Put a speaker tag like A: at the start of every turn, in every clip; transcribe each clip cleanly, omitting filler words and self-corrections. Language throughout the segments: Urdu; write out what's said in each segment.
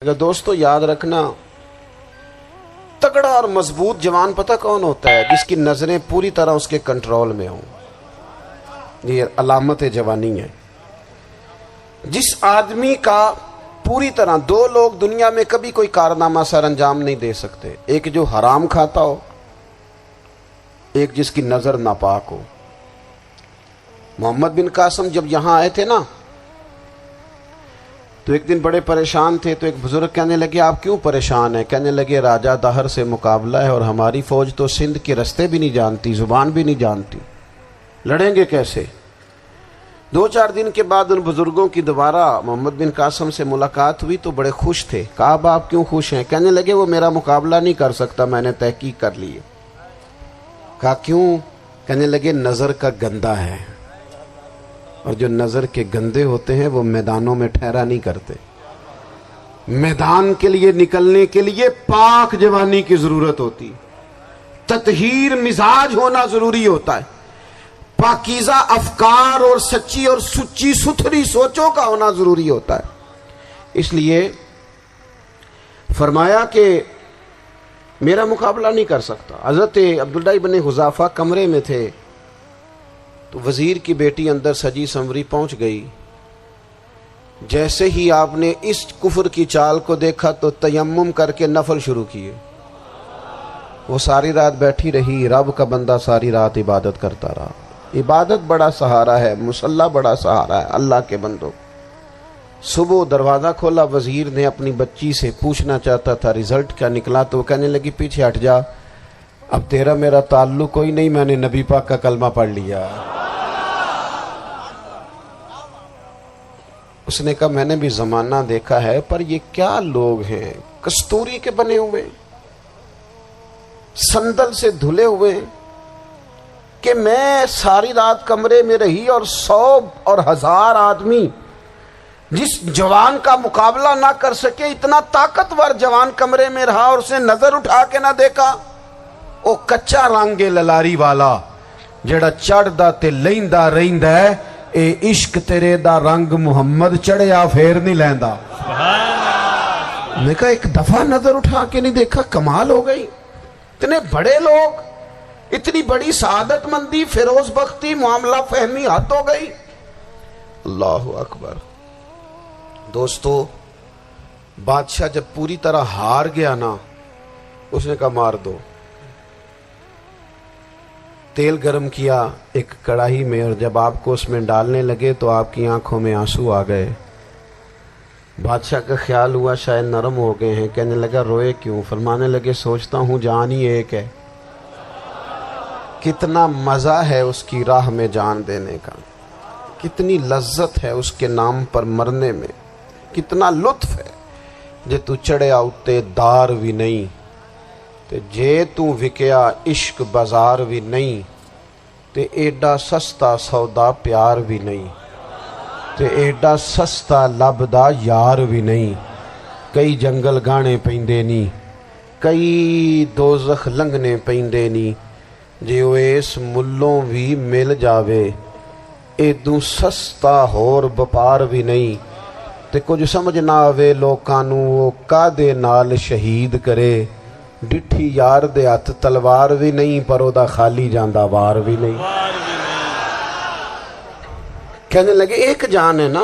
A: اگر دوستو یاد رکھنا، تگڑا اور مضبوط جوان پتہ کون ہوتا ہے؟ جس کی نظریں پوری طرح اس کے کنٹرول میں ہوں۔ یہ علامت جوانی ہے۔ جس آدمی کا پوری طرح، دو لوگ دنیا میں کبھی کوئی کارنامہ سر انجام نہیں دے سکتے، ایک جو حرام کھاتا ہو، ایک جس کی نظر ناپاک ہو۔ محمد بن قاسم جب یہاں آئے تھے نا، تو ایک دن بڑے پریشان تھے، تو ایک بزرگ کہنے لگے آپ کیوں پریشان ہیں؟ کہنے لگے راجہ دہر سے مقابلہ ہے اور ہماری فوج تو سندھ کے رستے بھی نہیں جانتی، زبان بھی نہیں جانتی، لڑیں گے کیسے؟ دو چار دن کے بعد ان بزرگوں کی دوبارہ محمد بن قاسم سے ملاقات ہوئی تو بڑے خوش تھے۔ کہا اب آپ کیوں خوش ہیں؟ کہنے لگے وہ میرا مقابلہ نہیں کر سکتا، میں نے تحقیق کر لی ہے۔ کہا کیوں؟ کہنے لگے نظر کا گندہ ہے، اور جو نظر کے گندے ہوتے ہیں وہ میدانوں میں ٹھہرا نہیں کرتے۔ میدان کے لیے نکلنے کے لیے پاک جوانی کی ضرورت ہوتی، تطہیر مزاج ہونا ضروری ہوتا ہے، پاکیزہ افکار اور سچی اور سچی ستھری سوچوں کا ہونا ضروری ہوتا ہے۔ اس لیے فرمایا کہ میرا مقابلہ نہیں کر سکتا۔ حضرت عبداللہ ابن حذافہ کمرے میں تھے، تو وزیر کی بیٹی اندر سجی سنوری پہنچ گئی۔ جیسے ہی آپ نے اس کفر کی چال کو دیکھا تو تیمم کر کے نفل شروع کیے۔ وہ ساری رات بیٹھی رہی، رب کا بندہ ساری رات عبادت کرتا رہا۔ عبادت بڑا سہارا ہے، مصلی بڑا سہارا ہے اللہ کے بندوں۔ صبح دروازہ کھولا، وزیر نے اپنی بچی سے پوچھنا چاہتا تھا رزلٹ کیا نکلا، تو وہ کہنے لگی پیچھے ہٹ جا، اب تیرا میرا تعلق کوئی نہیں، میں نے نبی پاک کا کلمہ پڑھ لیا۔ اس نے کہا میں نے بھی زمانہ دیکھا ہے، پر یہ کیا لوگ ہیں، کستوری کے بنے ہوئے، سندل سے دھلے ہوئے، کہ میں ساری رات کمرے میں رہی اور 100 اور 1000 آدمی جس جوان کا مقابلہ نہ کر سکے، اتنا طاقتور جوان کمرے میں رہا اور اس نے نظر اٹھا کے نہ دیکھا۔ او کچا رنگ للاری والا جڑا چڑھدا تے لیندا رہندا ہے، اے عشق تیرے دا رنگ محمد چڑھیا پھر نہیں لیندا۔ میں کہا ایک دفعہ نظر اٹھا کے نہیں دیکھا، کمال ہو گئی۔ اتنے بڑے لوگ، اتنی بڑی سعادت مندی، فیروز بختی، معاملہ فہمی حد ہو گئی۔ اللہ اکبر۔ دوستو بادشاہ جب پوری طرح ہار گیا نا، اس نے کہا مار دو۔ تیل گرم کیا ایک کڑاہی میں، اور جب آپ کو اس میں ڈالنے لگے تو آپ کی آنکھوں میں آنسو آ گئے۔ بادشاہ کا خیال ہوا شاید نرم ہو گئے ہیں، کہنے لگا روئے کیوں؟ فرمانے لگے سوچتا ہوں جان ہی ایک ہے، کتنا مزہ ہے اس کی راہ میں جان دینے کا، کتنی لذت ہے اس کے نام پر مرنے میں، کتنا لطف ہے۔ جے تو چڑھیا اتے دار بھی نہیں، تے جے تو وکیا عشق بازار بھی نہیں، تے ایڈا سستا سودا پیار بھی نہیں، تے ایڈا سستا لبدا یار بھی نہیں۔ کئی جنگل گانے پیندے نہیں، کئی دوزخ لنگنے پیندے نہیں، جے وہ اس ملوں بھی مل جاوے، ایدوں سستا ہور بپار بھی نہیں۔ تے کچھ سمجھ نہ آوے لوکاں نوں وہ کادے نال شہید کرے، ڈٹھی یار دے ہاتھ تلوار بھی نہیں، پر او دا خالی جاندہ وار بھی نہیں۔ کہنے لگے ایک جان ہے نا،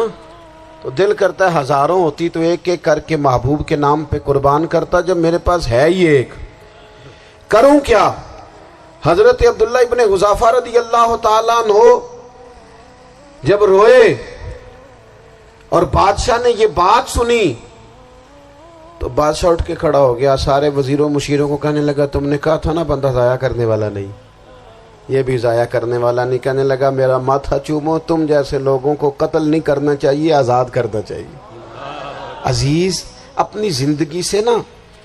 A: تو دل کرتا ہے ہزاروں ہوتی تو ایک ایک کر کے محبوب کے نام پہ قربان کرتا، جب میرے پاس ہے ہی ایک، کروں کیا؟ حضرت عبداللہ ابن حذافہ رضی اللہ تعالیٰ عنہ جب روئے اور بادشاہ نے یہ بات سنی، تو بادشاہ اٹھ کے کھڑا ہو گیا، سارے وزیروں مشیروں کو کہنے لگا تم نے کہا تھا نا بندہ ضائع کرنے والا نہیں، یہ بھی ضائع کرنے والا نہیں۔ کہنے لگا میرا ماتھا چومو، تم جیسے لوگوں کو قتل نہیں کرنا چاہیے، آزاد کرنا چاہیے۔ عزیز اپنی زندگی سے نا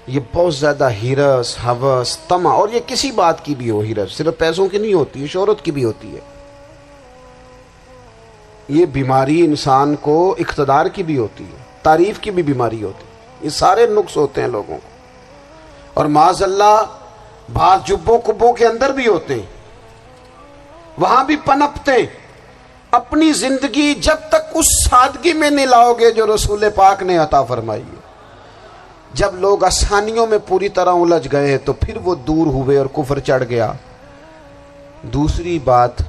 A: یہ بہت زیادہ ہرس، ہوس، طمع، اور یہ کسی بات کی بھی ہو، ہرس صرف پیسوں کی نہیں ہوتی ہے، شہرت کی بھی ہوتی ہے، یہ بیماری انسان کو اقتدار کی بھی ہوتی ہے، تعریف کی بھی بیماری ہوتی ہے، یہ سارے نقص ہوتے ہیں لوگوں کو، اور معاذ اللہ بعض جبوں کبوں کے اندر بھی ہوتے ہیں، وہاں بھی پنپتے ہیں۔ اپنی زندگی جب تک اس سادگی میں نہیں لاؤ گے جو رسول پاک نے عطا فرمائی ہے، جب لوگ آسانیوں میں پوری طرح الجھ گئے تو پھر وہ دور ہوئے اور کفر چڑھ گیا۔ دوسری بات،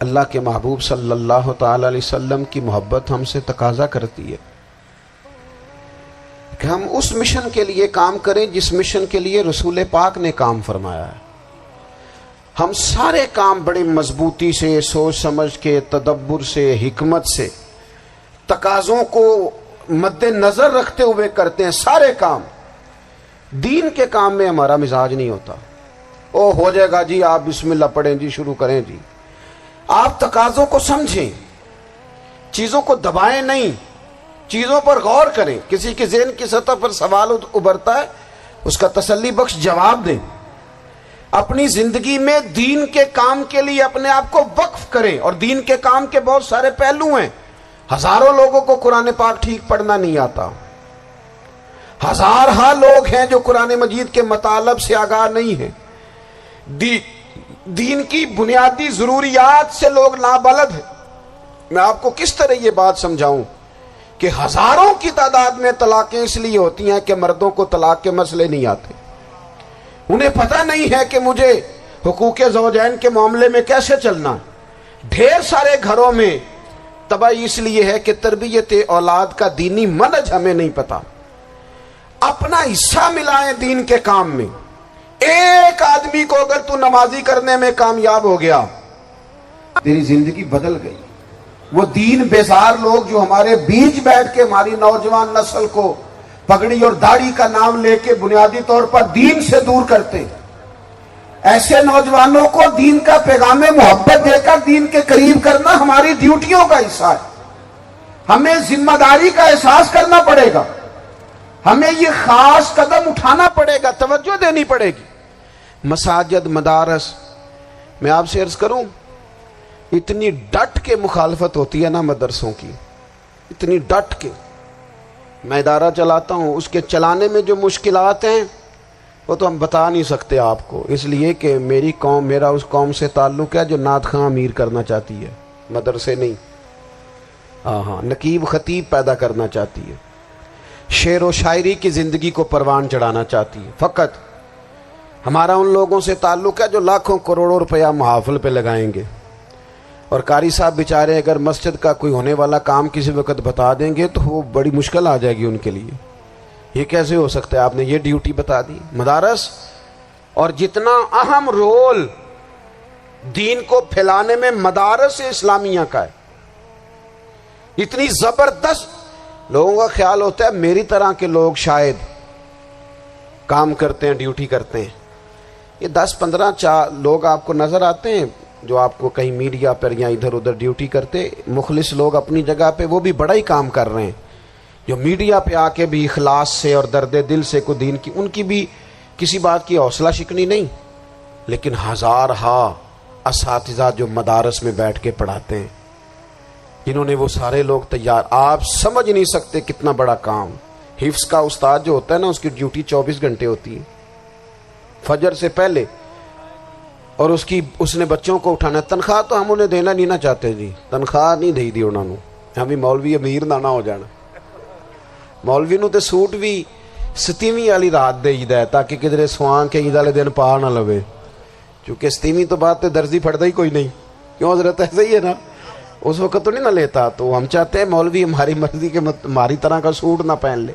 A: اللہ کے محبوب صلی اللہ تعالی علیہ وسلم کی محبت ہم سے تقاضا کرتی ہے کہ ہم اس مشن کے لیے کام کریں جس مشن کے لیے رسول پاک نے کام فرمایا ہے۔ ہم سارے کام بڑی مضبوطی سے، سوچ سمجھ کے، تدبر سے، حکمت سے، تقاضوں کو مد نظر رکھتے ہوئے کرتے ہیں سارے کام۔ دین کے کام میں ہمارا مزاج نہیں ہوتا، او ہو جائے گا جی، آپ بسم اللہ پڑھیں جی، شروع کریں جی۔ آپ تقاضوں کو سمجھیں، چیزوں کو دبائیں نہیں، چیزوں پر غور کریں۔ کسی کے ذہن کی سطح پر سوال ابھرتا ہے، اس کا تسلی بخش جواب دیں۔ اپنی زندگی میں دین کے کام کے لیے اپنے آپ کو وقف کریں، اور دین کے کام کے بہت سارے پہلو ہیں۔ ہزاروں لوگوں کو قرآن پاک ٹھیک پڑھنا نہیں آتا، ہزارہ لوگ ہیں جو قرآن مجید کے مطالب سے آگاہ نہیں ہیں، دین کی بنیادی ضروریات سے لوگ نابلد ہیں۔ میں آپ کو کس طرح یہ بات سمجھاؤں کہ ہزاروں کی تعداد میں طلاقیں اس لیے ہوتی ہیں کہ مردوں کو طلاق کے مسئلے نہیں آتے، انہیں پتہ نہیں ہے کہ مجھے حقوق زوجین کے معاملے میں کیسے چلنا۔ ڈھیر سارے گھروں میں تباہی اس لیے ہے کہ تربیت اولاد کا دینی منہج ہمیں نہیں پتا۔ اپنا حصہ ملائیں دین کے کام میں۔ ایک آدمی کو اگر تو نمازی کرنے میں کامیاب ہو گیا، تیری زندگی بدل گئی۔ وہ دین بیزار لوگ جو ہمارے بیچ بیٹھ کے ہماری نوجوان نسل کو پگڑی اور داڑھی کا نام لے کے بنیادی طور پر دین سے دور کرتے، ایسے نوجوانوں کو دین کا پیغام محبت دے کر دین کے قریب کرنا ہماری ڈیوٹیوں کا حصہ ہے۔ ہمیں ذمہ داری کا احساس کرنا پڑے گا، ہمیں یہ خاص قدم اٹھانا پڑے گا، توجہ دینی پڑے گی۔ مساجد، مدارس، میں آپ سے عرض کروں، اتنی ڈٹ کے مخالفت ہوتی ہے نا مدرسوں کی، اتنی ڈٹ کے۔ میں ادارہ چلاتا ہوں، اس کے چلانے میں جو مشکلات ہیں وہ تو ہم بتا نہیں سکتے آپ کو، اس لیے کہ میری قوم، میرا اس قوم سے تعلق ہے جو نعت خواں امیر کرنا چاہتی ہے، مدرسے نہیں۔ ہاں، نقیب خطیب پیدا کرنا چاہتی ہے، شعر و شاعری کی زندگی کو پروان چڑھانا چاہتی ہے۔ فقط ہمارا ان لوگوں سے تعلق ہے جو لاکھوں کروڑوں روپیہ محافل پہ لگائیں گے، اور قاری صاحب بیچارے اگر مسجد کا کوئی ہونے والا کام کسی وقت بتا دیں گے تو وہ بڑی مشکل آ جائے گی ان کے لیے۔ یہ کیسے ہو سکتا ہے، آپ نے یہ ڈیوٹی بتا دی؟ مدارس، اور جتنا اہم رول دین کو پھیلانے میں مدارس اسلامیہ کا ہے، اتنی زبردست۔ لوگوں کا خیال ہوتا ہے میری طرح کے لوگ شاید کام کرتے ہیں، ڈیوٹی کرتے ہیں۔ یہ 10-15 لوگ آپ کو نظر آتے ہیں جو آپ کو کہیں میڈیا پر یا ادھر ادھر ڈیوٹی کرتے، مخلص لوگ اپنی جگہ پہ، وہ بھی بڑا ہی کام کر رہے ہیں، جو میڈیا پہ آ کے بھی اخلاص سے اور درد دل سے کو دین کی، ان کی بھی کسی بات کی حوصلہ شکنی نہیں۔ لیکن ہزارہ اساتذہ جو مدارس میں بیٹھ کے پڑھاتے ہیں، جنہوں نے وہ سارے لوگ تیار، آپ سمجھ نہیں سکتے کتنا بڑا کام۔ حفظ کا استاد جو ہوتا ہے نا، اس کی ڈیوٹی 24 گھنٹے ہوتی ہے، فجر سے پہلے، اور اس نے بچوں کو اٹھانا ہے۔ تنخواہ تو ہم انہیں دینا نہیں نہ چاہتے جی، تنخواہ نہیں دے دی انہوں نے، ہمیں مولوی امیر نہ ہو جانا۔ مولوی نو تے سوٹ بھی 27ویں والی رات دے ہے تاکہ کدھر سوان کے عید والے دن پا نہ لوے، چونکہ 27ویں تو بعد تے درزی پھڑتا ہی کوئی نہیں، کیوں حضرت؟ ایسا ہی ہے نا، اس وقت تو نہیں نہ لیتا۔ تو ہم چاہتے ہیں مولوی ہماری مرضی کے، ہماری طرح کا سوٹ نہ پہن لے۔